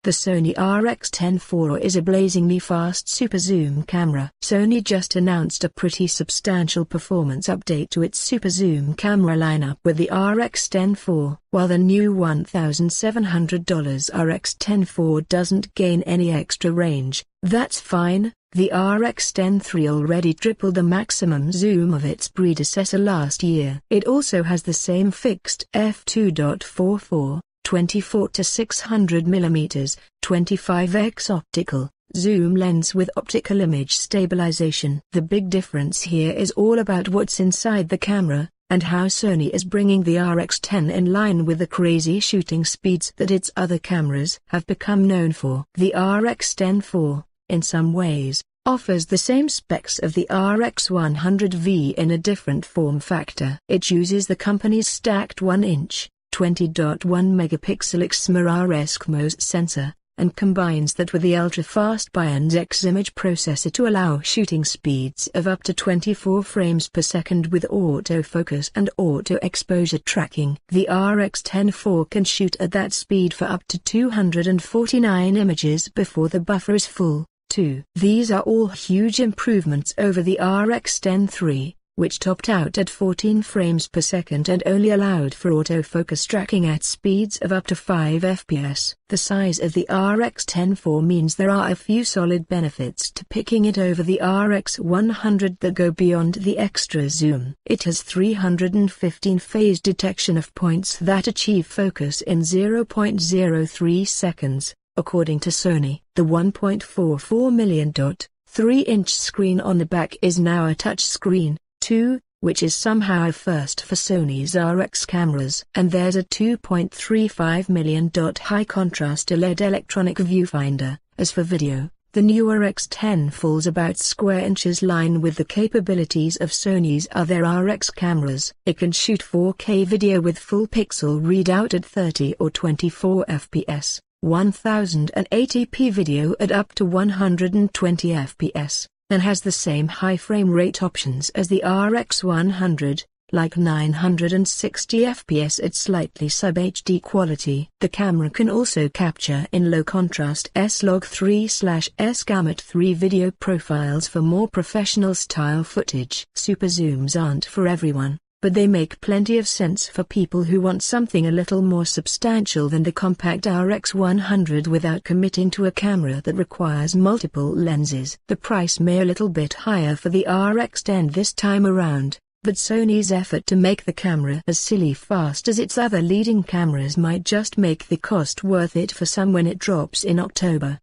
The Sony RX10 IV is a blazingly fast super zoom camera. Sony just announced a pretty substantial performance update to its super zoom camera lineup with the RX10 IV. While the new $1,700 RX10 IV doesn't gain any extra range, that's fine. The RX10 III already tripled the maximum zoom of its predecessor last year. It also has the same fixed f2.44 24 to 600 mm, 25x optical zoom lens with optical image stabilization. The big difference here is all about what's inside the camera, and how Sony is bringing the RX10 in line with the crazy shooting speeds that its other cameras have become known for. The RX10 IV, in some ways, offers the same specs of the RX100V in a different form factor. It uses the company's stacked 1-inch 20.1 megapixel XMR sensor, and combines that with the ultra-fast Bionic image processor to allow shooting speeds of up to 24 frames per second with autofocus and auto-exposure tracking. The RX10 IV can shoot at that speed for up to 249 images before the buffer is full, too. These are all huge improvements over the RX10 III, which topped out at 14 frames per second and only allowed for autofocus tracking at speeds of up to 5 fps. The size of the RX10 IV means there are a few solid benefits to picking it over the RX100 that go beyond the extra zoom. It has 315 phase detection of points that achieve focus in 0.03 seconds, according to Sony. The 1.44 million 3-inch screen on the back is now a touch screen, too, which is somehow a first for Sony's RX cameras. And there's a 2.35 million high-contrast OLED electronic viewfinder. As for video, the new RX10 falls about square inches line with the capabilities of Sony's other RX cameras. It can shoot 4K video with full pixel readout at 30 or 24 fps, 1080p video at up to 120 fps. And has the same high frame rate options as the RX100, like 960 fps at slightly sub-HD quality. The camera can also capture in low-contrast S-Log3/S Gamut 3 video profiles for more professional-style footage. Super zooms aren't for everyone, but they make plenty of sense for people who want something a little more substantial than the compact RX100 without committing to a camera that requires multiple lenses. The price may a little bit higher for the RX10 this time around, but Sony's effort to make the camera as silly fast as its other leading cameras might just make the cost worth it for some when it drops in October.